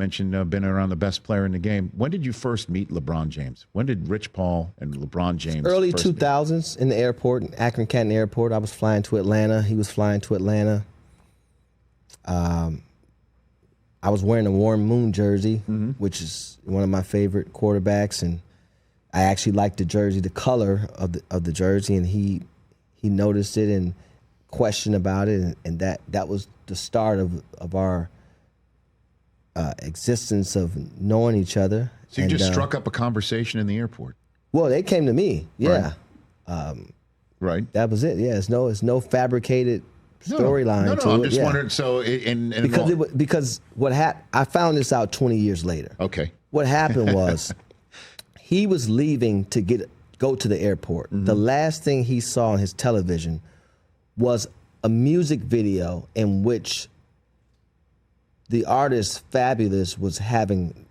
mentioned been around the best player in the game. When did you first meet LeBron James? When did Rich Paul and LeBron James Early first 2000s in the airport, in Akron-Canton Airport. I was flying to Atlanta. He was flying to Atlanta. I was wearing a Warren Moon jersey, which is one of my favorite quarterbacks, and I actually liked the jersey, the color of the jersey, and he noticed it and questioned about it, and that was the start of our existence of knowing each other. So you just struck up a conversation in the airport? Well, they came to me, yeah. Right. That was it. Yeah, it's no fabricated storyline. No, to I'm it. just wondering. So, because what happened, I found this out 20 years later. Okay. What happened was he was leaving to go to the airport. The last thing he saw on his television was a music video in which the artist Fabulous was having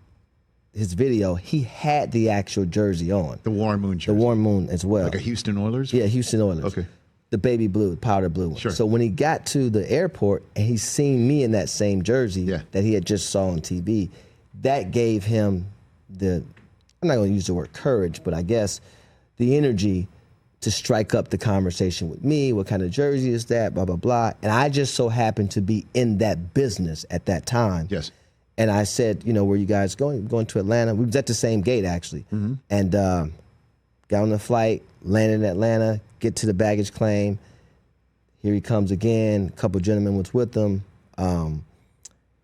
his video. He had the actual jersey on. The Warren Moon jersey. The Warren Moon as well. Like a Houston Oilers? Yeah, Houston Oilers. Okay. The baby blue, powder blue one. Sure. So when he got to the airport and he seen me in that same jersey that he had just saw on TV, that gave him I'm not going to use the word courage, but I guess the energy to strike up the conversation with me. What kind of jersey is that? Blah, blah, blah. And I just so happened to be in that business at that time. Yes. And I said, where are you guys going? Going to Atlanta. We was at the same gate, actually. And got on the flight, landed in Atlanta, get to the baggage claim. Here he comes again. A couple gentlemen was with him. And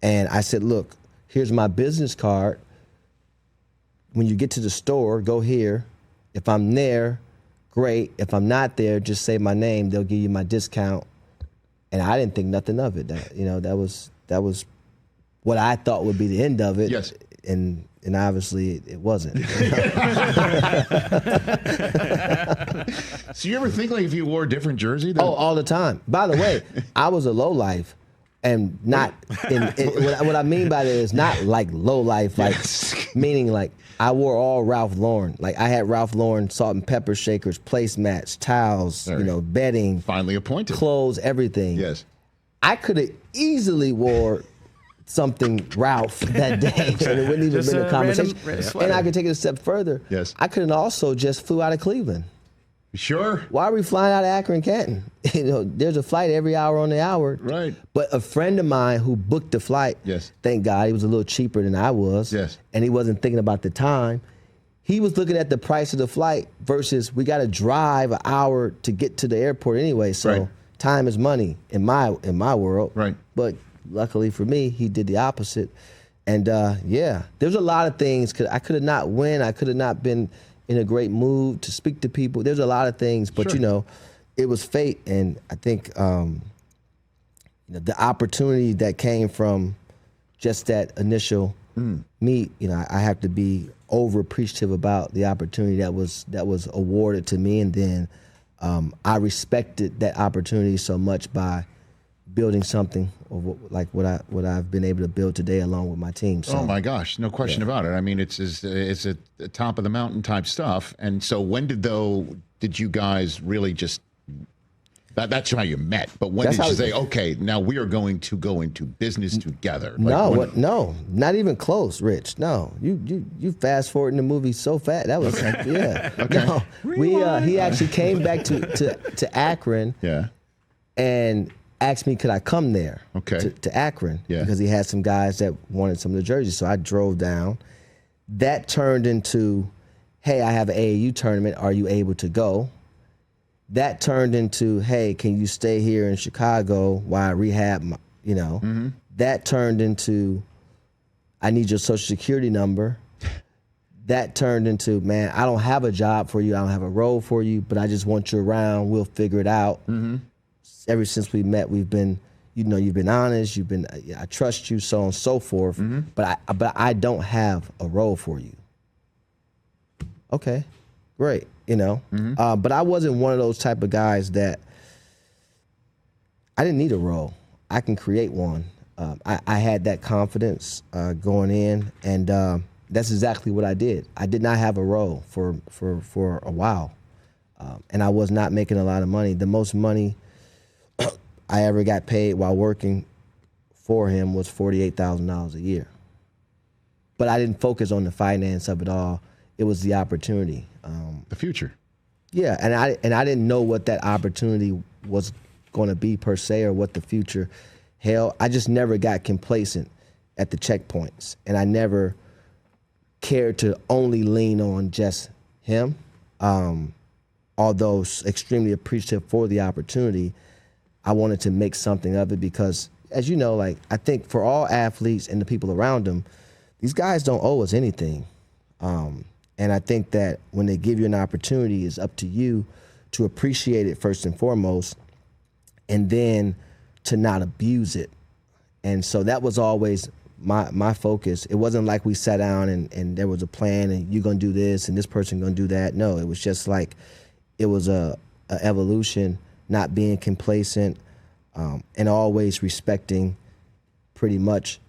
I said, look, here's my business card. When you get to the store, go here. If I'm there, great. If I'm not there, just say my name. They'll give you my discount. And I didn't think nothing of it. That was what I thought would be the end of it. Yes. And obviously it wasn't. So you ever think like if you wore a different jersey? Oh, all the time. By the way, I was a lowlife. And not what I mean by that is not like low life, like meaning like I wore all Ralph Lauren. Like I had Ralph Lauren salt and pepper shakers, placemats, towels, bedding, finally appointed, clothes, everything. Yes, I could have easily wore something Ralph that day, and it wouldn't even been a conversation. And I could take it a step further. Yes, I could have also just flew out of Cleveland. Sure. Why are we flying out of Akron-Canton? There's a flight every hour on the hour. Right. But a friend of mine who booked the flight, thank God, he was a little cheaper than I was. Yes. And he wasn't thinking about the time. He was looking at the price of the flight versus we got to drive an hour to get to the airport anyway. So time is money in my world. Right. But luckily for me, he did the opposite. And there's a lot of things. I could have not win. I could have not been in a great mood to speak to people. There's a lot of things, but it was fate. And I think the opportunity that came from just that initial meet, I have to be over appreciative about the opportunity that was awarded to me. And then I respected that opportunity so much by building something like what I've been able to build today along with my team. So, oh my gosh, no question about it. I mean, it's a top of the mountain type stuff. And so when did you guys really just that's how you met? But when did you say, okay, now we are going to go into business together? Like no, not even close, Rich. No, you fast forward in the movie so fast. That was Okay. No, he actually came back to Akron. Yeah. And asked me could I come there to Akron because he had some guys that wanted some of the jerseys. So I drove down. That turned into, hey, I have an AAU tournament. Are you able to go? That turned into, hey, can you stay here in Chicago while I rehab? That turned into, I need your social security number. That turned into, man, I don't have a job for you. I don't have a role for you, but I just want you around. We'll figure it out. Ever since we met, we've been, you've been honest. I trust you, so on and so forth. But I don't have a role for you. Okay, great. But I wasn't one of those type of guys that I didn't need a role. I can create one. I had that confidence going in, and that's exactly what I did. I did not have a role for a while, and I was not making a lot of money. The most money I ever got paid while working for him was $48,000 a year. but I didn't focus on the finance of it all. It was the opportunity. The future. Yeah, and I didn't know what that opportunity was going to be per se, or what the future held. I just never got complacent at the checkpoints, and I never cared to only lean on just him. Although extremely appreciative for the opportunity, I wanted to make something of it because, as you know, like, I think for all athletes and the people around them, these guys don't owe us anything. And I think that when they give you an opportunity, it's up to you to appreciate it first and foremost, and then to not abuse it. And so that was always my focus. It wasn't like we sat down and there was a plan and you're going to do this and this person going to do that. No, it was just like, it was a evolution, not being complacent, and always respecting pretty much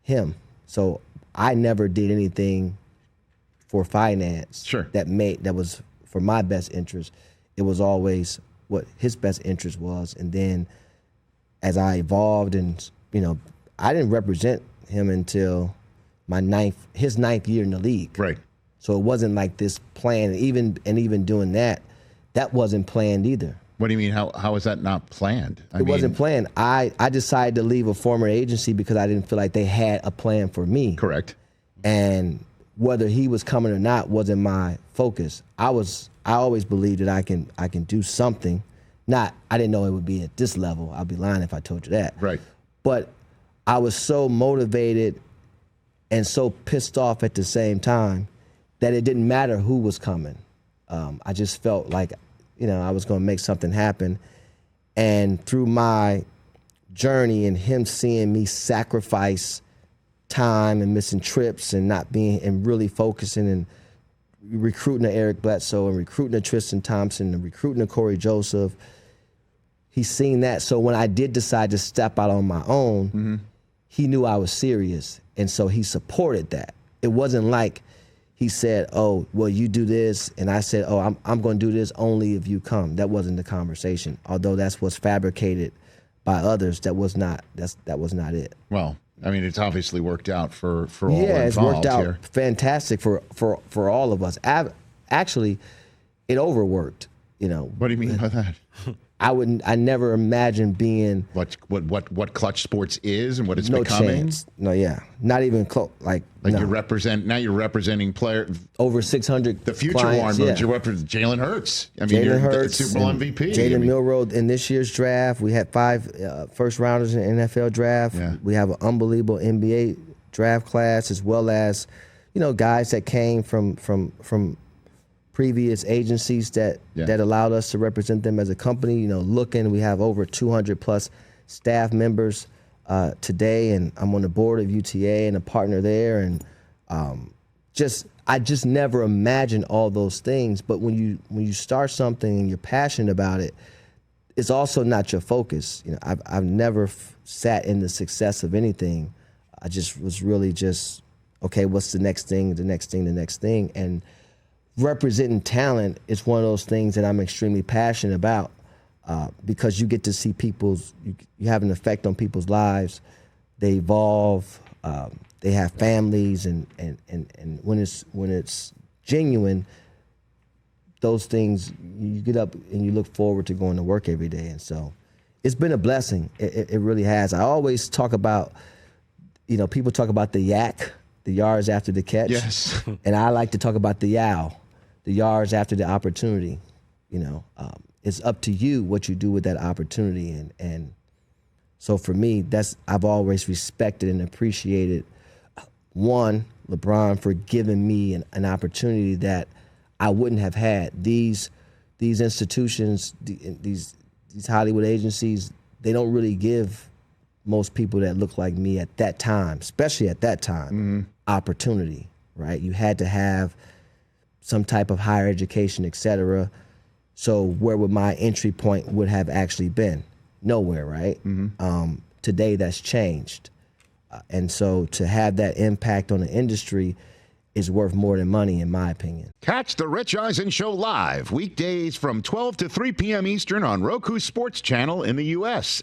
him. So I never did anything for finance that was for my best interest. It was always what his best interest was. And then as I evolved, and I didn't represent him until his ninth year in the league. Right. So it wasn't like this plan. Even doing that wasn't planned either. What do you mean? How is that not planned? It wasn't planned. I decided to leave a former agency because I didn't feel like they had a plan for me. Correct. And whether he was coming or not wasn't my focus. I always believed that I can do something. I didn't know it would be at this level. I'd be lying if I told you that. Right. But I was so motivated and so pissed off at the same time that it didn't matter who was coming. I just felt like, I was going to make something happen. And through my journey and him seeing me sacrifice time and missing trips and not being, and really focusing and recruiting a Eric Bledsoe and recruiting a Tristan Thompson and recruiting a Corey Joseph, he's seen that. So when I did decide to step out on my own, he knew I was serious. And so he supported that. It wasn't like he said, oh, well, you do this. And I said, oh, I'm going to do this only if you come. That wasn't the conversation. Although that's what's fabricated by others, that was not it. Well, I mean, it's obviously worked out for all involved. Yeah, it's worked out here. fantastic for all of us. Actually, it overworked. What do you mean by that? I never imagined being what Klutch Sports is and what it's no becoming. Chance. No, yeah, not even close. Like no. You're representing player over 600. The future clients, Warren, you represent Jalen Hurts. I mean, Jalen you're Hurts, the Super Bowl MVP. Jaden Milroe in this year's draft. We had 5 first rounders in the NFL draft. Yeah. We have an unbelievable NBA draft class, as well as guys that came from previous agencies that allowed us to represent them as a company. We have over 200 plus staff members today, and I'm on the board of UTA and a partner there. And I just never imagined all those things. But when you start something and you're passionate about it, it's also not your focus. I've never sat in the success of anything. I just was really just, okay, what's the next thing, the next thing, the next thing, and representing talent is one of those things that I'm extremely passionate about, because you get to see you have an effect on people's lives. They evolve, they have families, and when it's genuine, those things, you get up and you look forward to going to work every day. And so it's been a blessing. It really has. I always talk about, people talk about the yak, the yards after the catch. Yes. And I like to talk about the yow, the yards after the opportunity. It's up to you what you do with that opportunity. And so for me, I've always respected and appreciated, one, LeBron for giving me an opportunity that I wouldn't have had. These institutions, these Hollywood agencies, they don't really give most people that look like me at that time, especially at that time, opportunity, right? You had to have some type of higher education, et cetera. So where would my entry point would have actually been? Nowhere, right? Today that's changed. And so to have that impact on the industry is worth more than money, in my opinion. Catch the Rich Eisen Show live weekdays from 12 to 3 p.m. Eastern on Roku Sports Channel in the U.S.